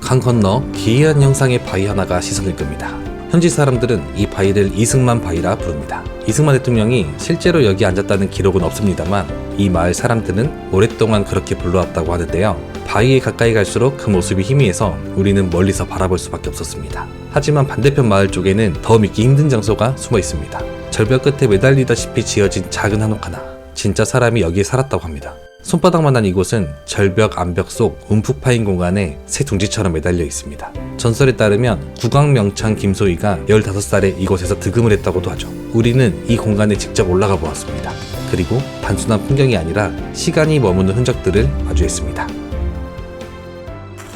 강 건너 기이한 형상의 바위 하나가 시선을 끕니다. 현지 사람들은 이 바위를 이승만 바위라 부릅니다. 이승만 대통령이 실제로 여기 앉았다는 기록은 없습니다만 이 마을 사람들은 오랫동안 그렇게 불러왔다고 하는데요. 바위에 가까이 갈수록 그 모습이 희미해서 우리는 멀리서 바라볼 수밖에 없었습니다. 하지만 반대편 마을 쪽에는 더 믿기 힘든 장소가 숨어 있습니다. 절벽 끝에 매달리다시피 지어진 작은 한옥 하나. 진짜 사람이 여기에 살았다고 합니다. 손바닥만한 이곳은 절벽 암벽 속 움푹 파인 공간에 새 둥지처럼 매달려 있습니다. 전설에 따르면 국왕명창 김소희가 15살에 이곳에서 득음을 했다고도 하죠. 우리는 이 공간에 직접 올라가 보았습니다. 그리고 단순한 풍경이 아니라 시간이 머무는 흔적들을 마주했습니다.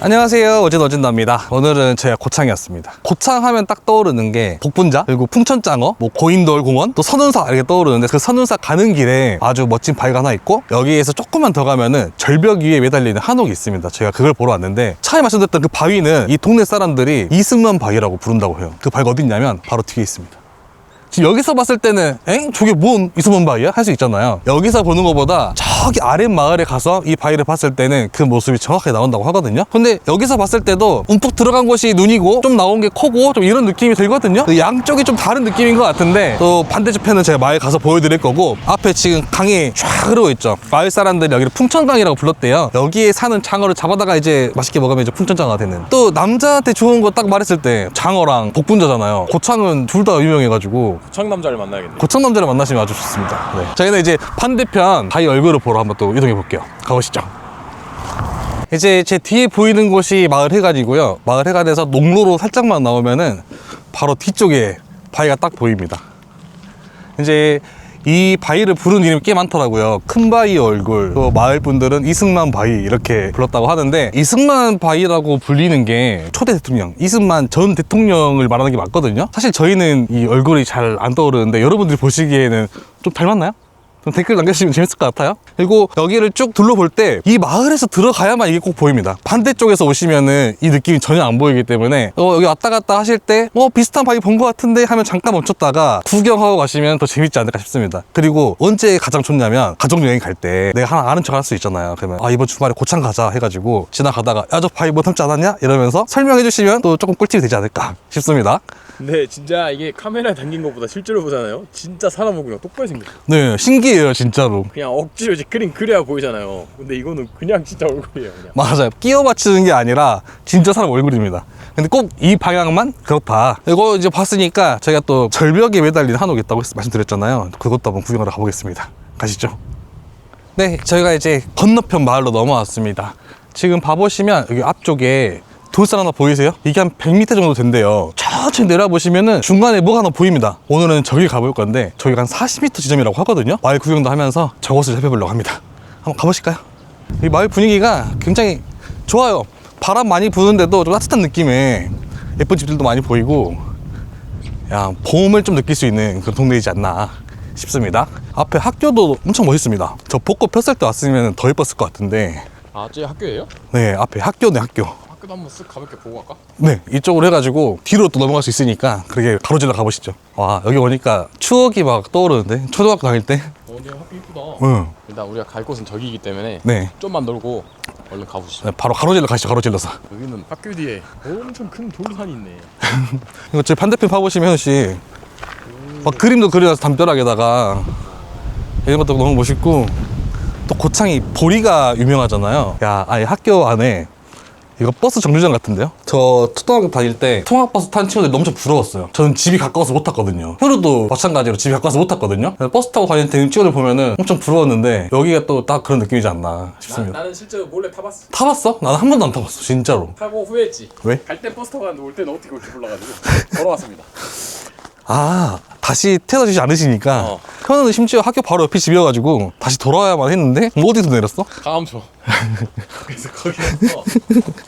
안녕하세요, 어진어진다입니다. 오늘은 제가 고창이었습니다. 고창 하면 딱 떠오르는 게 복분자, 그리고 풍천장어, 고인돌공원, 또 선운사 이렇게 떠오르는데, 그 선운사 가는 길에 아주 멋진 바위가 하나 있고, 여기에서 조금만 더 가면은 절벽 위에 매달리는 한옥이 있습니다. 제가 그걸 보러 왔는데, 처음에 말씀드렸던 그 바위는 이 동네 사람들이 이승만 바위라고 부른다고 해요. 그 바위가 어디 있냐면 바로 뒤에 있습니다. 지금 여기서 봤을 때는 저게 뭔 이승만 바위야? 할 수 있잖아요. 여기서 보는 것보다 저기 아랫마을에 가서 이 바위를 봤을 때는 그 모습이 정확하게 나온다고 하거든요. 근데 여기서 봤을 때도 움푹 들어간 곳이 눈이고 좀 나온 게 코고 좀 이런 느낌이 들거든요. 양쪽이 좀 다른 느낌인 것 같은데, 또 반대쪽 편은 제가 마을 가서 보여드릴 거고, 앞에 지금 강이 쫙 흐르고 있죠. 마을 사람들이 여기를 풍천강이라고 불렀대요. 여기에 사는 장어를 잡아다가 이제 맛있게 먹으면 이제 풍천장어가 되는. 또 남자한테 좋은 거 딱 말했을 때 장어랑 복분자잖아요. 고창은 둘 다 유명해가지고 고창 남자를 만나야겠네. 고창 남자를 만나시면 아주 좋습니다. 네. 저희는 이제 반대편 바위 얼굴을 보러 한번 또 이동해 볼게요. 가보시죠. 이제 제 뒤에 보이는 곳이 마을 해관이고요. 마을 해관에서 농로로 살짝만 나오면은 바로 뒤쪽에 바위가 딱 보입니다. 이제 이 바위를 부르는 이름이 꽤 많더라고요. 큰 바위 얼굴, 또 마을 분들은 이승만 바위 이렇게 불렀다고 하는데, 이승만 바위라고 불리는 게 초대 대통령, 이승만 전 대통령을 말하는 게 맞거든요. 사실 저희는 이 얼굴이 잘 안 떠오르는데 여러분들이 보시기에는 좀 닮았나요? 좀 댓글 남겨주시면 재밌을 것 같아요. 그리고 여기를 쭉 둘러볼 때 이 마을에서 들어가야만 이게 꼭 보입니다. 반대쪽에서 오시면은 이 느낌이 전혀 안 보이기 때문에 여기 왔다 갔다 하실 때 비슷한 바위 본 것 같은데 하면 잠깐 멈췄다가 구경하고 가시면 더 재밌지 않을까 싶습니다. 그리고 언제 가장 좋냐면, 가족여행 갈 때 내가 하나 아는 척 할 수 있잖아요. 그러면 이번 주말에 고창 가자 해가지고 지나가다가 야, 저 바위 뭐 닮지 않았냐? 이러면서 설명해 주시면 또 조금 꿀팁이 되지 않을까 싶습니다. 근데 진짜 이게 카메라에 담긴 것보다 실제로 보잖아요. 진짜 사람 얼굴이랑 똑바로 생겼어. 네, 신기해요 진짜로. 그냥 억지로 이제 그림 그려야 보이잖아요. 근데 이거는 그냥 진짜 얼굴이에요. 그냥. 맞아요. 끼워 맞추는 게 아니라 진짜 사람 얼굴입니다. 근데 꼭 이 방향만 그렇다. 이거 이제 봤으니까 저희가 또 절벽에 매달린 한옥이 있다고 말씀드렸잖아요. 그것도 한번 구경하러 가보겠습니다. 가시죠. 네, 저희가 이제 건너편 마을로 넘어왔습니다. 지금 봐보시면 여기 앞쪽에 돌산 하나 보이세요? 이게 한 100m 정도 된대요. 천천히 내려보시면은 중간에 뭐가 하나 보입니다. 오늘은 저기 가볼 건데, 저기가 한 40m 지점이라고 하거든요. 마을 구경도 하면서 저곳을 살펴보려고 합니다. 한번 가보실까요? 이 마을 분위기가 굉장히 좋아요. 바람 많이 부는데도 좀 따뜻한 느낌의 예쁜 집들도 많이 보이고, 봄을 좀 느낄 수 있는 그런 동네이지 않나 싶습니다. 앞에 학교도 엄청 멋있습니다. 저 벚꽃 폈을 때 왔으면 더 예뻤을 것 같은데. 아, 저기 학교예요? 네, 앞에 학교네, 학교. 학교도 한번 쓱 가볍게 보고 갈까? 네, 이쪽으로 해가지고 뒤로 또 넘어갈 수 있으니까 그렇게 가로질러 가보시죠. 와, 여기 오니까 추억이 막 떠오르는데, 초등학교 다닐 때. 근데 학교 이쁘다. 응. 일단 우리가 갈 곳은 저기이기 때문에 네, 좀만 놀고 얼른 가보시죠. 바로 가로질러 가시죠. 가로질러서. 여기는 학교 뒤에 엄청 큰 돌산이 있네. 이거 제 반대편 봐보시면 현씨 막 그림도 그려서 담벼락에다가 이런 것도 너무 멋있고, 또 고창이 보리가 유명하잖아요. 아예 학교 안에 이거 버스 정류장 같은데요? 저 초등학교 다닐 때 통학버스 탄 친구들이 엄청 부러웠어요. 저는 집이 가까워서 못 탔거든요. 현우도 마찬가지로 집이 가까워서 못 탔거든요. 버스 타고 다니는 친구들 보면은 엄청 부러웠는데, 여기가 또 딱 그런 느낌이지 않나 싶습니다. 나는 실제로 몰래 타봤어. 타봤어? 나는 한 번도 안 타봤어 진짜로. 타고 후회했지. 왜? 갈 때 버스 타고 갔는데 올 때는 어떻게 올지 몰라가지고 걸어왔습니다. 다시 태워다 주지 않으시니까. 현우는 심지어 학교 바로 옆이 집이어가지고 다시 돌아와야만 했는데, 어디서 내렸어? 강암초. 그래서 거기서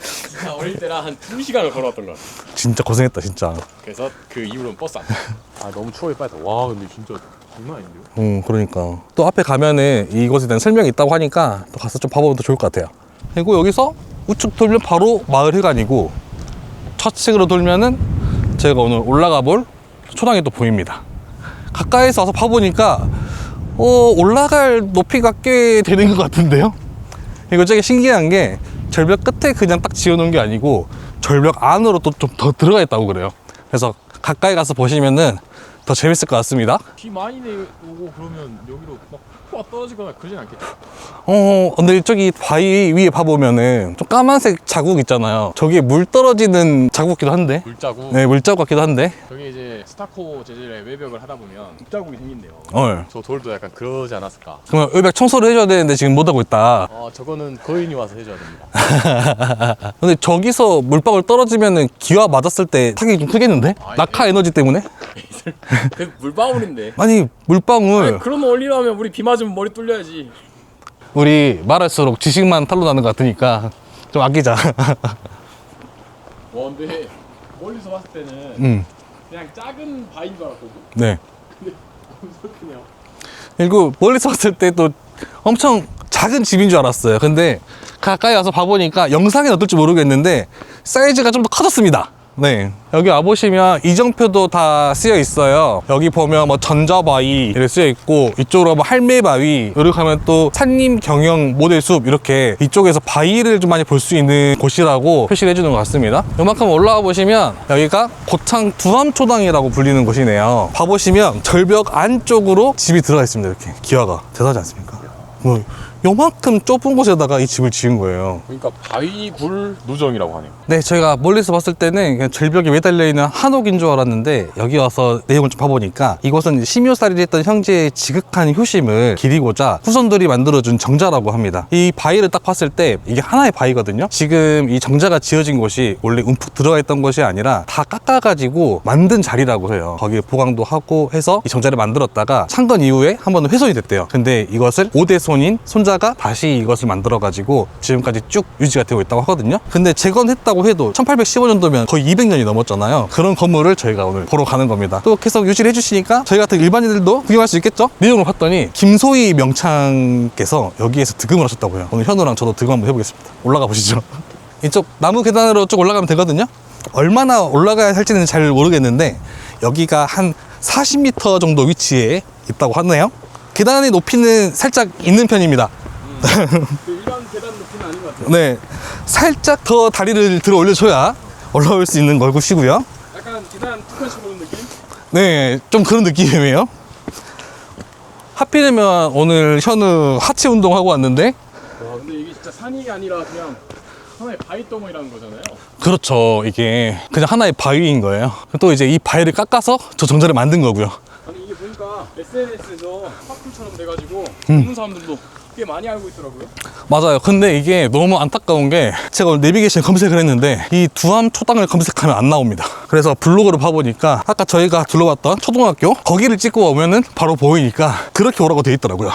진짜 어릴 때랑 한 2시간을 걸어왔던 것 같아. 진짜 고생했다 진짜. 그래서 그 이후로는 버스 안 타. 너무 추억이 빠졌다. 와, 근데 진짜 장난 아닌데요? 그러니까 또 앞에 가면은 이곳에 대한 설명이 있다고 하니까 또 가서 좀 봐보면 더 좋을 것 같아요. 그리고 여기서 우측 돌면 바로 마을 회관이고, 좌측으로 돌면은 제가 오늘 올라가 볼 초당이 또 보입니다. 가까이서 와서 봐보니까 올라갈 높이가 꽤 되는 것 같은데요. 그리고 되게 신기한 게, 절벽 끝에 그냥 딱 지어놓은 게 아니고 절벽 안으로 또 좀 더 들어가 있다고 그래요. 그래서 가까이 가서 보시면은 더 재밌을 것 같습니다. 비 많이 내오고 그러면 여기로 막 코가 떨어지거나 그러진 않겠죠? 근데 저기 바위 위에 봐보면은 좀 까만색 자국 있잖아요. 저기에 물 떨어지는 자국 같기도 한데. 물자국. 네, 물자국 같기도 한데. 저기 이제 스타코 재질의 외벽을 하다 보면 물자국이 생긴대요. 어. 저 돌도 약간 그러지 않았을까? 그러면 외벽 청소를 해줘야 되는데 지금 못하고 있다. 저거는 거인이 와서 해줘야 됩니다. 근데 저기서 물방울 떨어지면은 기와 맞았을 때 타격이 좀 크겠는데? 아니, 낙하 에너지 때문에? 그 물방울인데. 아니 물방울 아니, 그런 원리라면 우리 비 맞으면 머리 뚫려야지. 우리 말할수록 지식만 탄로나는 것 같으니까 좀 아끼자. 근데 멀리서 봤을 때는 그냥 작은 바위인 줄 알았거든. 네. 근데 엄청 크네요. 그리고 멀리서 봤을 때 또 엄청 작은 집인 줄 알았어요. 근데 가까이 와서 봐보니까 영상엔 어떨지 모르겠는데 사이즈가 좀 더 커졌습니다. 네, 여기 와보시면 이정표도 다 쓰여 있어요. 여기 보면 뭐 전자바위 이렇게 쓰여 있고, 이쪽으로 가면 할매바위, 이렇게 가면 또 산림 경영 모델숲, 이렇게 이쪽에서 바위를 좀 많이 볼 수 있는 곳이라고 표시를 해주는 것 같습니다. 요만큼 올라와 보시면 여기가 고창 두암초당이라고 불리는 곳이네요. 봐보시면 절벽 안쪽으로 집이 들어가 있습니다. 이렇게 기와가 대단하지 않습니까? 뭐 요만큼 좁은 곳에다가 이 집을 지은 거예요. 그러니까 바위굴 누정이라고 하네요. 네, 저희가 멀리서 봤을 때는 그냥 절벽에 매달려 있는 한옥인 줄 알았는데, 여기 와서 내용을 좀 봐보니까 이곳은 심효살이를 했던 형제의 지극한 효심을 기리고자 후손들이 만들어준 정자라고 합니다. 이 바위를 딱 봤을 때 이게 하나의 바위거든요. 지금 이 정자가 지어진 곳이 원래 움푹 들어가 있던 것이 아니라 다 깎아가지고 만든 자리라고 해요. 거기에 보강도 하고 해서 이 정자를 만들었다가 창건 이후에 한 번은 훼손이 됐대요. 근데 이것을 5대 손인 손자가 다시 이것을 만들어가지고 지금까지 쭉 유지가 되고 있다고 하거든요. 근데 재건했다고 해도 1815년도면 거의 200년이 넘었잖아요. 그런 건물을 저희가 오늘 보러 가는 겁니다. 또 계속 유지를 해주시니까 저희 같은 일반인들도 구경할 수 있겠죠? 내용을 봤더니 김소희 명창께서 여기에서 득음을 하셨다고요. 오늘 현우랑 저도 득음 한번 해보겠습니다. 올라가 보시죠. 이쪽 나무 계단으로 쭉 올라가면 되거든요. 얼마나 올라가야 할지는 잘 모르겠는데 여기가 한 40m 정도 위치에 있다고 하네요. 계단의 높이는 살짝 있는 편입니다. 일반 계단 높이는 아닌 것 같아요. 네, 살짝 더 다리를 들어 올려줘야 올라올 수 있는 곳이고요. 약간 계단 툭한씩 오는 느낌? 네, 좀 그런 느낌이에요. 하필이면 오늘 현우 하체 운동하고 왔는데. 와, 근데 이게 진짜 산이 아니라 그냥 하나의 바위덩어리라는 거잖아요. 그렇죠, 이게 그냥 하나의 바위인 거예요. 또 이제 이 바위를 깎아서 저 정자를 만든 거고요. 아니 이게 보니까 SNS에서 파쿠처럼 돼가지고 젊은 사람들도 꽤 많이 알고 있더라고요. 맞아요. 근데 이게 너무 안타까운 게 제가 오늘 내비게이션 검색을 했는데 이 두암 초당을 검색하면 안 나옵니다. 그래서 블로그를 봐보니까 아까 저희가 둘러봤던 초등학교 거기를 찍고 오면은 바로 보이니까 그렇게 오라고 돼 있더라고요.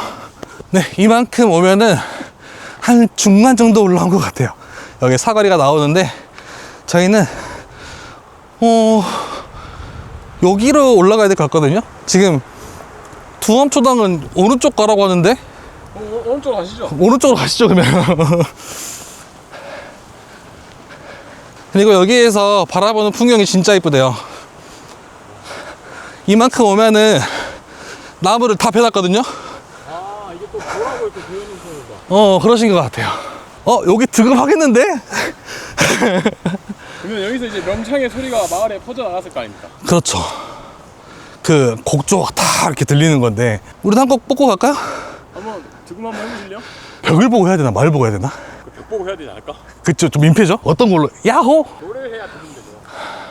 네, 이만큼 오면은 한 중간 정도 올라온 것 같아요. 여기 사거리가 나오는데 저희는 여기로 올라가야 될 것 같거든요. 지금 두암 초당은 오른쪽 가라고 하는데 오른쪽 가시죠. 오른쪽으로 가시죠, 그러면. 그리고 여기에서 바라보는 풍경이 진짜 이쁘대요. 이만큼 오면은 나무를 다 베놨거든요. 아 이게 또 뭐라고 이렇게 되어 있는 거다. 그러신 것 같아요. 여기 득음하겠는데? 그러면 여기서 이제 명창의 소리가 마을에 퍼져나갔을 거 아닙니까? 그렇죠. 그 곡조가 다 이렇게 들리는 건데 우리도 한 곡 뽑고 갈까요? 한번 득음 한번 해보실래요? 벽을 보고 해야 되나 말을 보고 해야 되나? 벽 보고 해야 되지 않을까? 그쵸, 좀 민폐죠? 어떤 걸로? 야호! 노래를 해야 득음 되죠.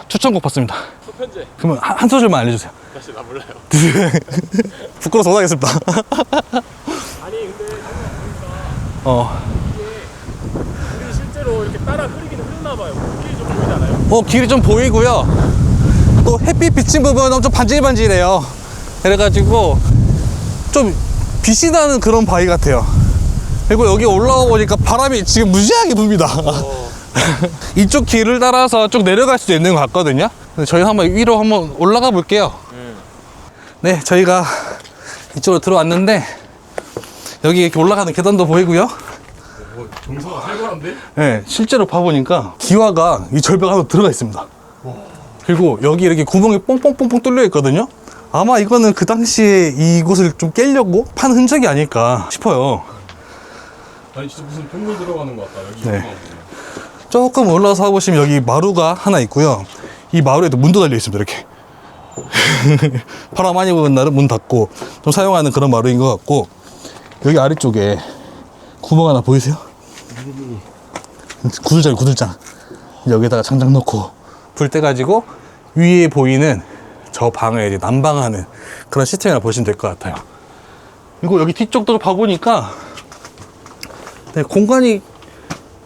추천곡 받습니다. 소편제. 그러면 한 소절만 알려주세요. 사실 나 몰라요. 부끄러워서 못하겠습니다. 아니 근데 생각해보니까 이게 우리 실제로 이렇게 따라 흐르긴 흐르나 봐요. 그게 좀 보이지 않아요? 길이 좀 보이고요. 또 햇빛 비친 부분은 엄청 반질반질해요. 그래가지고 좀 빛이 나는 그런 바위 같아요. 그리고 여기 올라와 보니까 바람이 지금 무지하게 붑니다. 이쪽 길을 따라서 쭉 내려갈 수도 있는 것 같거든요. 근데 저희 한번 위로 한번 올라가 볼게요. 네, 저희가 이쪽으로 들어왔는데 여기 이렇게 올라가는 계단도 보이고요. 정서가 살벌한데? 네, 실제로 봐보니까 기와가 이 절벽 안으로 들어가 있습니다. 그리고 여기 이렇게 구멍이 뽕뽕뽕뽕 뚫려 있거든요. 아마 이거는 그 당시에 이곳을 좀 깨려고 판 흔적이 아닐까 싶어요. 아니 진짜 무슨 동굴 들어가는 것 같다. 여기 네. 올라가보면. 조금 올라서 가보시면 여기 마루가 하나 있고요. 이 마루에도 문도 달려 있습니다. 이렇게 바람 많이 부는 날은 문 닫고 좀 사용하는 그런 마루인 것 같고, 여기 아래쪽에 구멍 하나 보이세요? 구들장 여기다가 장작 넣고 불 때 가지고 위에 보이는 저 방을 이제 난방하는 그런 시스템이라 보시면 될 것 같아요. 그리고 여기 뒤쪽도 봐보니까 네, 공간이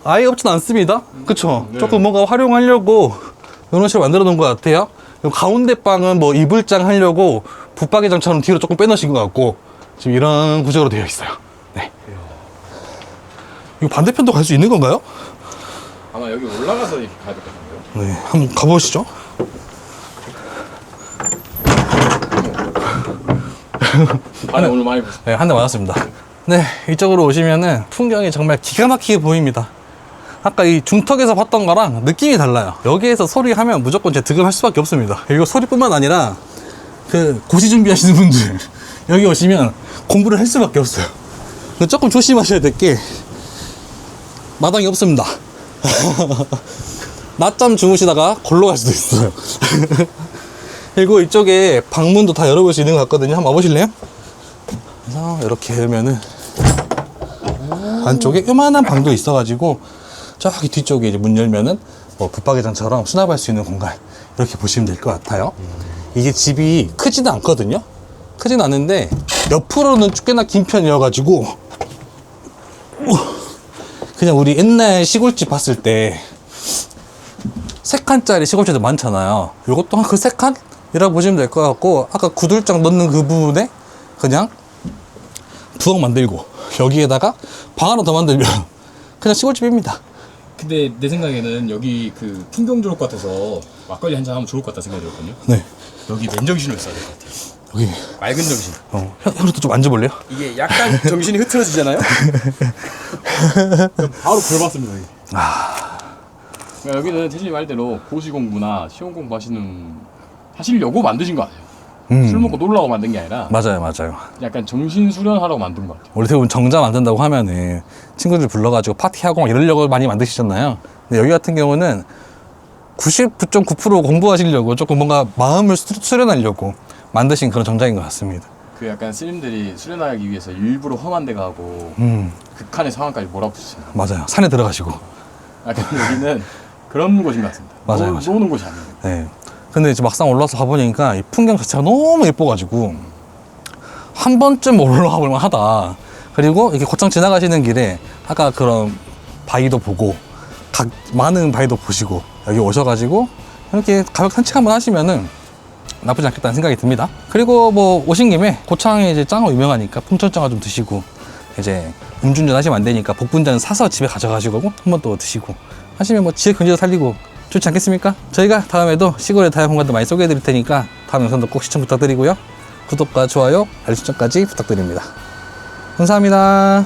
아예 없진 않습니다. 그쵸? 네. 조금 뭔가 활용하려고 이런 식으로 만들어 놓은 것 같아요. 가운데 방은 뭐 이불장 하려고 붙박이장처럼 뒤로 조금 빼놓으신 것 같고, 지금 이런 구조로 되어 있어요. 네. 이거 반대편도 갈 수 있는 건가요? 아마 여기 올라가서 이렇게 가야 될 것 같아요. 네, 한번 가보시죠. 아니 오늘 많이 보셨어요. 네, 한 대 맞았습니다. 네, 이쪽으로 오시면은 풍경이 정말 기가 막히게 보입니다. 아까 이 중턱에서 봤던 거랑 느낌이 달라요. 여기에서 소리 하면 무조건 제 득음할 수밖에 없습니다. 이거 소리뿐만 아니라 그 고시 준비하시는 분들 여기 오시면 공부를 할 수밖에 없어요. 근데 조금 조심하셔야 될 게 마당이 없습니다. 낮잠 주무시다가 골로 갈 수도 있어요. 그리고 이쪽에 방문도 다 열어볼 수 있는 것 같거든요. 한번 와보실래요? 그래서 이렇게 열면은 안쪽에 요만한 방도 있어가지고 저기 뒤쪽에 이제 문 열면은 뭐 붙박이장처럼 수납할 수 있는 공간, 이렇게 보시면 될 것 같아요. 이게 집이 크지는 않거든요. 크진 않은데 옆으로는 꽤나 긴 편이어가지고 그냥 우리 옛날 시골집 봤을 때 3칸짜리 시골집도 많잖아요. 요것도 한 그 3칸이라고 보시면 될 것 같고, 아까 구들장 넣는 그 부분에 그냥 부엌 만들고 여기에다가 방 하나 더 만들면 그냥 시골집입니다. 근데 내 생각에는 여기 그 풍경 좋을 것 같아서 막걸리 한잔 하면 좋을 것 같다 생각이 들었거든요. 네, 여기 맨정신으로 있어야 될 것 같아요. 여기 맑은 정신. 형도 좀 앉아볼래요? 이게 약간 정신이 흐트러지잖아요. 바로 불 받습니다. 여기. 그러니까 여기는 태진이 말대로 고시 공부나 시험 공부 하시려고 만드신 거 아니에요. 술 먹고 놀라고 만든 게 아니라 맞아요. 약간 정신 수련하라고 만든 것 같아요. 원래 대부분 정자 만든다고 하면은 친구들 불러가지고 파티하고 막 이러려고 많이 만드시잖아요. 근데 여기 같은 경우는 99.9% 공부하시려고 조금 뭔가 마음을 수련하려고 만드신 그런 정자인 것 같습니다. 그 약간 스님들이 수련하기 위해서 일부러 험한 데 가고 극한의 상황까지 몰아붙이잖아요. 맞아요. 산에 들어가시고. 약간 여기는 그런 곳인 것 같습니다. 맞아요. 노는 곳이 아니에요. 네. 근데 이제 막상 올라서 가보니까 이 풍경 자체가 너무 예뻐가지고 한 번쯤 올라가 볼만 하다. 그리고 이렇게 곧장 지나가시는 길에 아까 그런 바위도 보고 많은 바위도 보시고 여기 오셔가지고 이렇게 가볍게 산책 한번 하시면은 나쁘지 않겠다는 생각이 듭니다. 그리고 뭐 오신 김에 고창에 이제 짱어 유명하니까 풍천짱어 좀 드시고, 이제 음주운전 하시면 안 되니까 복분자는 사서 집에 가져가시고 한 번 또 드시고 하시면 뭐 지역 경제도 살리고 좋지 않겠습니까? 저희가 다음에도 시골의 다양한 공간도 많이 소개해 드릴 테니까 다음 영상도 꼭 시청 부탁드리고요. 구독과 좋아요, 알림 설정까지 부탁드립니다. 감사합니다.